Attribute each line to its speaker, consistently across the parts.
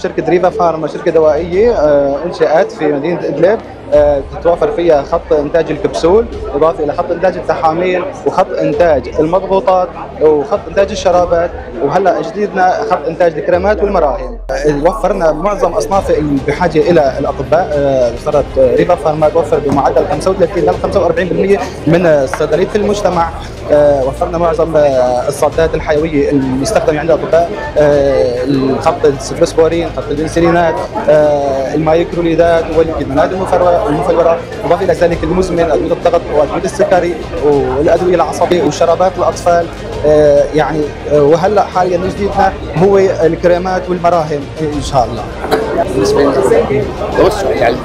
Speaker 1: شركة ريفا فارما شركة دوائية انشأت في مدينة إدلب، تتوافر فيها خط إنتاج الكبسول، إضافة إلى خط إنتاج التحاميل وخط إنتاج المضغوطات وخط إنتاج الشرابات، وهلا جديدنا خط إنتاج الكريمات والمراهم. وفرنا معظم أصناف اللي بحاجة إلى الأطباء. صارت ريفا فارما توفر بمعدل 35 ل 45% من الصيدليات في المجتمع. وفرنا معظم الصادات الحيوية المستخدمة عند الأطباء، خط السبسبورين، خط البنسلينات، المايكروليدات والفيتامينات المفلورة، إضافة إلى ذلك المزمن، أدوية الضغط وأدوية السكري والأدوية العصبية وشرابات الأطفال. يعني وهلا حاليا جديدنا هو الكريمات والمراهم إن شاء الله.
Speaker 2: بالنسبه للتوسع العلمي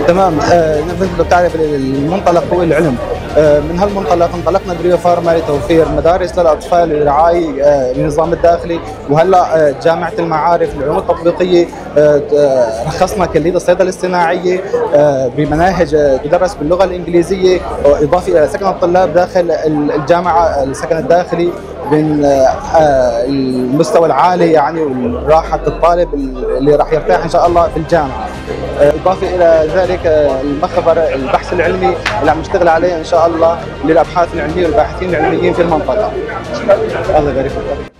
Speaker 1: تمام. مثل ما بتعرف المنطلق هو العلم. من هالمنطلق انطلقنا بريفا فارما لتوفير مدارس للاطفال لرعايه النظام الداخلي، وهلا جامعه المعارف للعلوم التطبيقيه رخصنا كليه الصيدله الصناعيه بمناهج تدرس باللغه الانجليزيه، اضافه الى سكن الطلاب داخل الجامعه، السكن الداخلي من المستوى العالي يعني وراحه الطالب اللي راح يرتاح ان شاء الله في الجامعه. اضافه الى ذلك المخبر البحث العلمي اللي عم نشتغل عليه ان شاء الله للابحاث العلميه والباحثين العلميين في المنطقه. الله يبارك فيك.